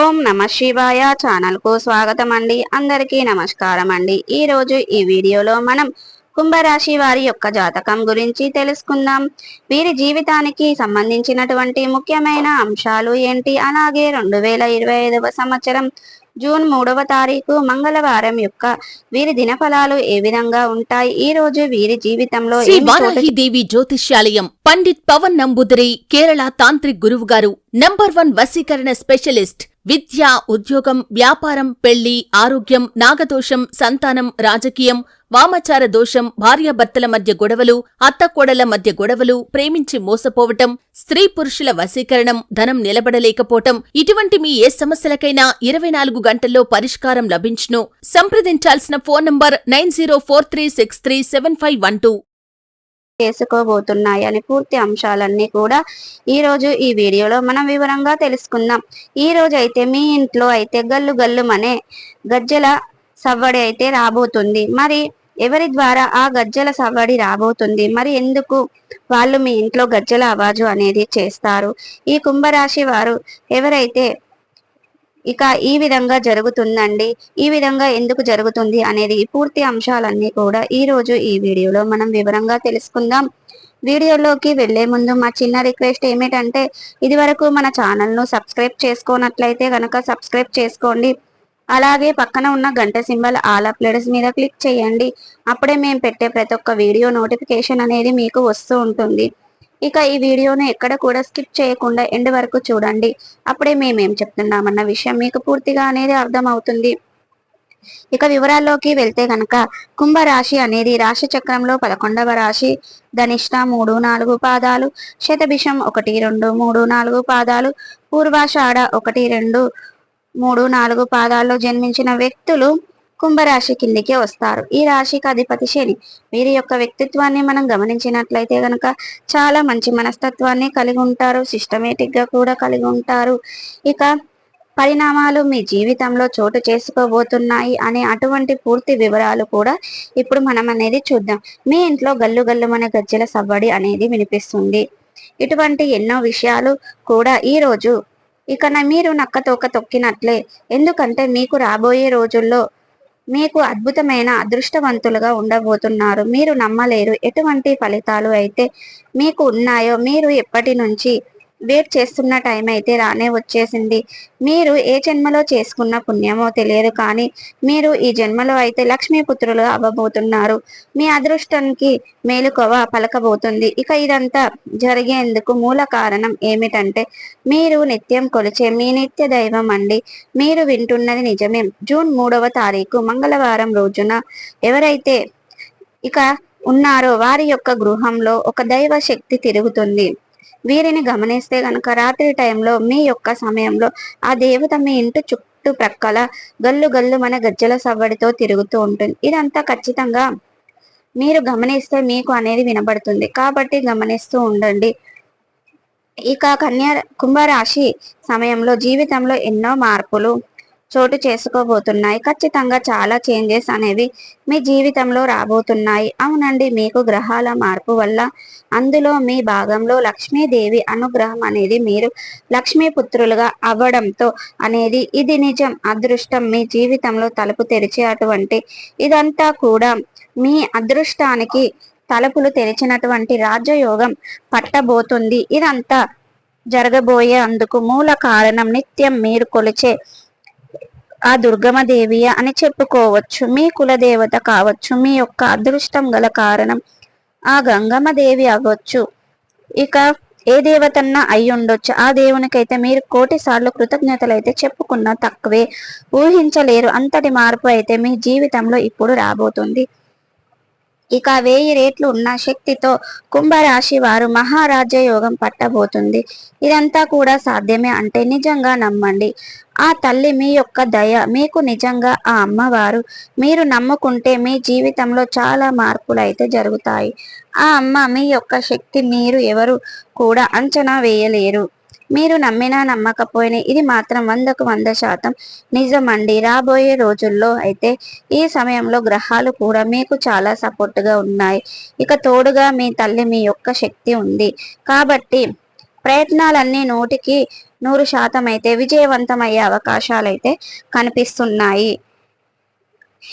ఓం నమ శివాయ ఛానల్ కు స్వాగతం అండి. అందరికీ నమస్కారం అండి. ఈ రోజు ఈ వీడియోలో మనం కుంభరాశి వారి యొక్క జాతకం గురించి తెలుసుకుందాం. వీరి జీవితానికి సంబంధించినటువంటి ముఖ్యమైన అంశాలు ఏంటి, అలాగే 2025వ సంవత్సరం జూన్ 3వ తారీఖు మంగళవారం యొక్క వీరి దినఫలాలు ఏ విధంగా ఉంటాయి, ఈ రోజు వీరి జీవితంలో శ్రీ వారాహిదేవి జ్యోతిష్యాలయం పండిత్ పవన్ నంబూదిరి కేరళ తాంత్రిక్ గురువు గారు నంబర్ 1 వశీకరణ స్పెషలిస్ట్. విద్య, ఉద్యోగం, వ్యాపారం, పెళ్లి, ఆరోగ్యం, నాగదోషం, సంతానం, రాజకీయం, వామచార దోషం, భార్యాభర్తల మధ్య గొడవలు, అత్తకోడల మధ్య గొడవలు, ప్రేమించి మోసపోవటం, స్త్రీ పురుషుల వశీకరణం, ధనం నిలబడలేకపోవటం, ఇటువంటి మీ ఏ సమస్యలకైనా 24 గంటల్లో పరిష్కారం లభించును. సంప్రదించాల్సిన ఫోన్ నంబర్ 9043637512. చేసుకోబోతున్నాయని పూర్తి అంశాలన్నీ కూడా ఈ రోజు ఈ వీడియోలో మనం వివరంగా తెలుసుకుందాం. ఈ రోజు అయితే మీ ఇంట్లో అయితే గల్లు గల్లుమనే గజ్జల సవ్వడి అయితే రాబోతుంది. మరి ఎవరి ద్వారా ఆ గజ్జల సవ్వడి రాబోతుంది, మరి ఎందుకు వాళ్ళు మీ ఇంట్లో గజ్జల ఆవాజు అనేది చేస్తారు, ఈ కుంభరాశి వారు ఎవరైతే ఇక ఈ విధంగా జరుగుతుందండి, ఈ విధంగా ఎందుకు జరుగుతుంది అనేది పూర్తి అంశాలన్నీ కూడా ఈ రోజు ఈ వీడియోలో మనం వివరంగా తెలుసుకుందాం. వీడియోలోకి వెళ్లే ముందు మా చిన్న రిక్వెస్ట్ ఏమిటంటే, ఇది వరకు మన ఛానల్ను సబ్స్క్రైబ్ చేసుకోనట్లయితే గనక సబ్స్క్రైబ్ చేసుకోండి. అలాగే పక్కన ఉన్న గంట సింబల్ ఆల్ అప్లోడ్స్ మీద క్లిక్ చేయండి. అప్పుడే మేము పెట్టే ప్రతి ఒక్క వీడియో నోటిఫికేషన్ అనేది మీకు వస్తూ ఉంటుంది. ఇక ఈ వీడియోను ఎక్కడ కూడా స్కిప్ చేయకుండా ఎండ్ వరకు చూడండి. అప్పుడే మేమేం చెప్తున్నామన్న విషయం మీకు పూర్తిగా అనేది అర్థమవుతుంది. ఇక వివరాల్లోకి వెళ్తే గనక కుంభరాశి అనేది రాశి చక్రంలో 11వ రాశి. ధనిష్ట 3-4 పాదాలు, శతభిషం 1-2-3-4 పాదాలు, పూర్వాషాఢ 1-2-3-4 పాదాల్లో జన్మించిన వ్యక్తులు కుంభరాశి కిందికి వస్తారు. ఈ రాశికి అధిపతి శని. వీరి యొక్క వ్యక్తిత్వాన్ని మనం గమనించినట్లయితే గనక చాలా మంచి మనస్తత్వాన్ని కలిగి ఉంటారు, సిస్టమేటిక్ గా కూడా కలిగి ఉంటారు. ఇక పరిణామాలు మీ జీవితంలో చోటు చేసుకోబోతున్నాయి అనే అటువంటి పూర్తి వివరాలు కూడా ఇప్పుడు మనం అనేది చూద్దాం. మీ ఇంట్లో గల్లు గల్లు మన గజ్జల సవ్వడి అనేది వినిపిస్తుంది. ఇటువంటి ఎన్నో విషయాలు కూడా ఈ రోజు ఇక మీరు నక్కతోక తొక్కినట్లే. ఎందుకంటే మీకు రాబోయే రోజుల్లో మీకు అద్భుతమైన అదృష్టవంతులుగా ఉండబోతున్నారు. మీరు నమ్మలేరు ఎటువంటి ఫలితాలు అయితే మీకు ఉన్నాయో. మీరు ఎప్పటి నుంచి వెయిట్ చేస్తున్న టైం అయితే రానే వచ్చేసింది. మీరు ఏ జన్మలో చేసుకున్న పుణ్యమో తెలియదు, కానీ మీరు ఈ జన్మలో అయితే లక్ష్మీపుత్రులు అవ్వబోతున్నారు. మీ అదృష్టానికి మేలుకోవ పలకబోతుంది. ఇక ఇదంతా జరిగేందుకు మూల కారణం ఏమిటంటే, మీరు నిత్యం కొలిచే మీ నిత్య దైవం అండి. మీరు వింటున్నది నిజమే. జూన్ 3వ తారీఖు మంగళవారం రోజున ఎవరైతే ఇక ఉన్నారో వారి యొక్క గృహంలో ఒక దైవ శక్తి తిరుగుతుంది. వీరిని గమనిస్తే గనక రాత్రి టైంలో మీ యొక్క సమయంలో ఆ దేవత మీ ఇంటి చుట్టుప్రక్కల గల్లు గల్లు మన గజ్జల సవ్వడితో తిరుగుతూ ఉంటుంది. ఇదంతా ఖచ్చితంగా మీరు గమనిస్తే మీకు అనేది వినబడుతుంది. కాబట్టి గమనిస్తూ ఉండండి. ఇక కుంభరాశి సమయంలో జీవితంలో ఎన్నో మార్పులు చోటు చేసుకోబోతున్నాయి. ఖచ్చితంగా చాలా చేంజెస్ అనేవి మీ జీవితంలో రాబోతున్నాయి. అవునండి, మీకు గ్రహాల మార్పు వల్ల అందులో మీ భాగంలో లక్ష్మీదేవి అనుగ్రహం అనేది మీరు లక్ష్మీపుత్రులుగా అవ్వడంతో అనేది ఇది నిజం. అదృష్టం మీ జీవితంలో తలుపు తెరిచే అటువంటి ఇదంతా కూడా మీ అదృష్టానికి తలుపులు తెరిచినటువంటి రాజయోగం పట్టబోతుంది. ఇదంతా జరగబోయే అందుకు మూల కారణం నిత్యం మీరు కొలిచే ఆ దుర్గమదేవి అని చెప్పుకోవచ్చు. మీ కులదేవత కావచ్చు, మీ యొక్క అదృష్టం గల కారణం ఆ గంగమ్మ దేవి అవ్వచ్చు, ఇక ఏ దేవతన్నా అయి ఉండొచ్చు. ఆ దేవునికైతే మీరు 1,000,000 సార్లు కృతజ్ఞతలు అయితే చెప్పుకున్నా తక్కువే. ఊహించలేరు అంతటి మార్పు అయితే మీ జీవితంలో ఇప్పుడు రాబోతుంది. ఇక 1000 రెట్లు ఉన్న శక్తితో కుంభరాశి వారు మహారాజ్య యోగం పట్టబోతుంది. ఇదంతా కూడా సాధ్యమే అంటే నిజంగా నమ్మండి. ఆ తల్లి మీ యొక్క దయ మీకు నిజంగా ఆ అమ్మవారు మీరు నమ్ముకుంటే మీ జీవితంలో చాలా మార్పులు అయితే జరుగుతాయి. ఆ అమ్మ మీ యొక్క శక్తి మీరు ఎవరు కూడా అంచనా వేయలేరు. మీరు నమ్మినా నమ్మకపోయినా ఇది మాత్రం 100కు 100% నిజమండి. రాబోయే రోజుల్లో అయితే ఈ సమయంలో గ్రహాలు కూడా మీకు చాలా సపోర్ట్గా ఉన్నాయి. ఇక తోడుగా మీ తల్లి మీ యొక్క శక్తి ఉంది. కాబట్టి ప్రయత్నాలన్నీ 100% అయితే విజయవంతమయ్యే అవకాశాలైతే కనిపిస్తున్నాయి.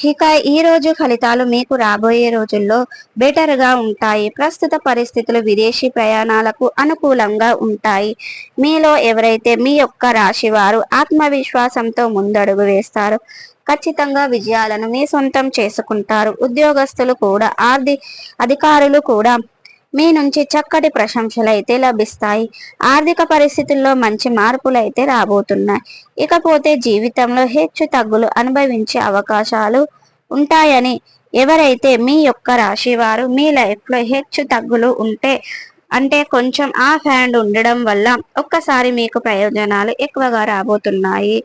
ఇక ఈ రోజు ఫలితాలు మీకు రాబోయే రోజుల్లో బెటర్ గా ఉంటాయి. ప్రస్తుత పరిస్థితులు విదేశీ ప్రయాణాలకు అనుకూలంగా ఉంటాయి. మీలో ఎవరైతే మీ యొక్క రాశి వారు ఆత్మవిశ్వాసంతో ముందడుగు వేస్తారో ఖచ్చితంగా విజయాలను మీ సొంతం చేసుకుంటారు. ఉద్యోగస్తులు కూడా అధికారులు కూడా మీ నుంచి చక్కటి ప్రశంసలు అయితే లభిస్తాయి. ఆర్థిక పరిస్థితుల్లో మంచి మార్పులు అయితే రాబోతున్నాయి. ఇకపోతే జీవితంలో హెచ్చు తగ్గులు అనుభవించే అవకాశాలు ఉంటాయని ఎవరైతే మీ యొక్క రాశి వారు మీ లైఫ్ లో హెచ్చు తగ్గులు ఉంటే అంటే కొంచెం ఆఫ్ హ్యాండ్ ఉండడం వల్ల ఒక్కసారి మీకు ప్రయోజనాలు ఎక్కువగా రాబోతున్నాయి.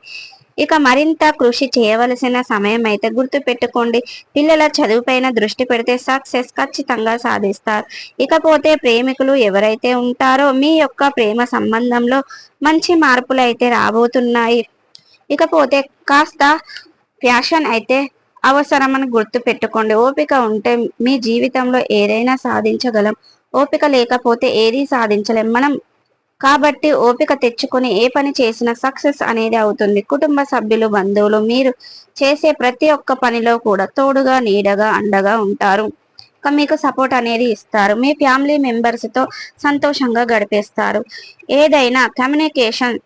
ఇక మరింత కృషి చేయవలసిన సమయం అయితే గుర్తు పెట్టుకోండి. పిల్లల చదువుపైన దృష్టి పెడితే సక్సెస్ ఖచ్చితంగా సాధిస్తారు. ఇకపోతే ప్రేమికులు ఎవరైతే ఉంటారో మీ యొక్క ప్రేమ సంబంధంలో మంచి మార్పులు అయితే రాబోతున్నాయి. ఇకపోతే కాస్త ప్యాషన్ అయితే అవసరమని గుర్తు పెట్టుకోండి. ఓపిక ఉంటే మీ జీవితంలో ఏదైనా సాధించగలం. ఓపిక లేకపోతే ఏదీ సాధించలేం మనం. కాబట్టి ఓపిక తెచ్చుకొని ఏ పని చేసినా సక్సెస్ అనేది అవుతుంది. కుటుంబ సభ్యులు, బంధువులు మీరు చేసే ప్రతి ఒక్క పనిలో కూడా తోడుగా, నీడగా, అండగా ఉంటారు. మీకు సపోర్ట్ అనేది ఇస్తారు. మీ ఫ్యామిలీ మెంబర్స్ తో సంతోషంగా గడిపేస్తారు. ఏదైనా కమ్యూనికేషన్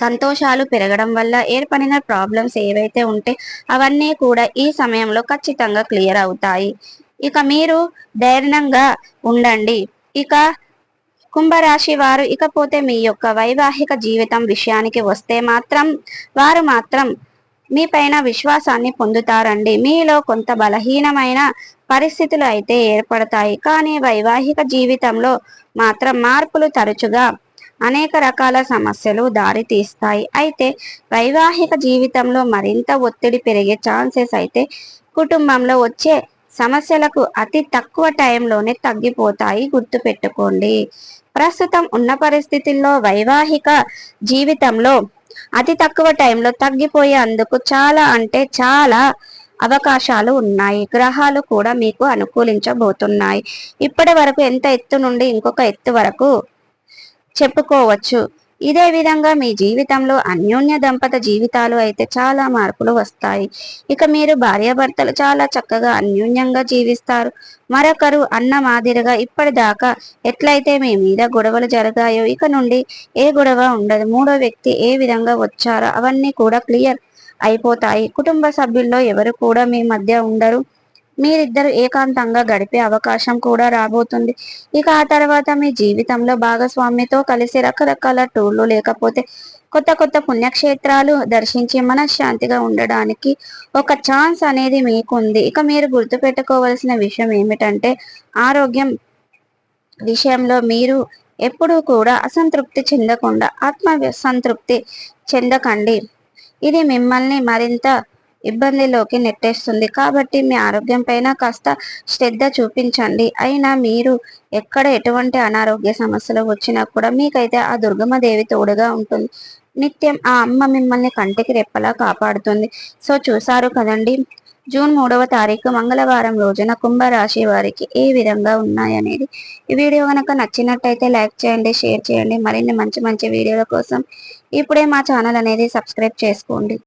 సంతోషాలు పెరగడం వల్ల ఏర్పడిన ప్రాబ్లమ్స్ ఏవైతే ఉంటే అవన్నీ కూడా ఈ సమయంలో ఖచ్చితంగా క్లియర్ అవుతాయి. ఇక మీరు ధైర్యంగా ఉండండి. ఇక కుంభరాశి వారు ఇకపోతే మీ యొక్క వైవాహిక జీవితం విషయానికి వస్తే వారు మాత్రం మీ పైన విశ్వాసాన్ని పొందుతారండి. మీలో కొంత బలహీనమైన పరిస్థితులు అయితే ఏర్పడతాయి. కానీ వైవాహిక జీవితంలో మాత్రం మార్పులు తరచుగా అనేక రకాల సమస్యలు దారి తీస్తాయి. అయితే వైవాహిక జీవితంలో మరింత ఒత్తిడి పెరిగే ఛాన్సెస్ అయితే కుటుంబంలో వచ్చే సమస్యలకు అతి తక్కువ టైంలోనే తగ్గిపోతాయి. గుర్తుపెట్టుకోండి. ప్రస్తుతం ఉన్న పరిస్థితుల్లో వైవాహిక జీవితంలో అతి తక్కువ టైంలో తగ్గిపోయేందుకు చాలా అవకాశాలు ఉన్నాయి. గ్రహాలు కూడా మీకు అనుకూలించబోతున్నాయి. ఇప్పటి వరకు ఎంత ఎత్తు నుండి ఇంకొక ఎత్తు వరకు చెప్పుకోవచ్చు. ఇదే విధంగా మీ జీవితంలో అన్యోన్య దంపత జీవితాలు అయితే చాలా మార్పులు వస్తాయి. ఇక మీరు భార్యాభర్తలు చాలా చక్కగా అన్యోన్యంగా జీవిస్తారు. మరొకరు అన్న మాదిరిగా ఇప్పటిదాకా ఎట్లయితే మీ మీద గొడవలు జరిగాయో ఇక నుండి ఏ గొడవ ఉండదు. మూడో వ్యక్తి ఏ విధంగా వచ్చారో అవన్నీ కూడా క్లియర్ అయిపోతాయి. కుటుంబ సభ్యుల్లో ఎవరు కూడా మీ మధ్య ఉండరు. మీరిద్దరు ఏకాంతంగా గడిపే అవకాశం కూడా రాబోతుంది. ఇక ఆ తర్వాత మీ జీవితంలో భాగస్వామితో కలిసి రకరకాల టూర్లు లేకపోతే కొత్త పుణ్యక్షేత్రాలు దర్శించి మనశ్శాంతిగా ఉండడానికి ఒక ఛాన్స్ అనేది మీకుంది. ఇక మీరు గుర్తుపెట్టుకోవాల్సిన విషయం ఏమిటంటే ఆరోగ్యం విషయంలో మీరు ఎప్పుడూ కూడా అసంతృప్తి చెందకుండా సంతృప్తి చెందకండి. ఇది మిమ్మల్ని మరింత ఇబ్బందిలోకి నెట్టేస్తుంది. కాబట్టి మీ ఆరోగ్యం పైన కాస్త శ్రద్ధ చూపించండి. అయినా మీరు ఎక్కడ ఎటువంటి అనారోగ్య సమస్యలు వచ్చినా కూడా మీకైతే ఆ దుర్గమ్మదేవి తోడుగా ఉంటుంది. నిత్యం ఆ అమ్మ మిమ్మల్ని కంటికి రెప్పలా కాపాడుతుంది. సో చూసారు కదండి, జూన్ 3వ తారీఖు మంగళవారం రోజున కుంభరాశి వారికి ఏ విధంగా ఉన్నాయనేది. ఈ వీడియో కనుక నచ్చినట్టయితే లైక్ చేయండి, షేర్ చేయండి. మరిన్ని మంచి వీడియోల కోసం ఇప్పుడే మా ఛానల్ అనేది సబ్స్క్రైబ్ చేసుకోండి.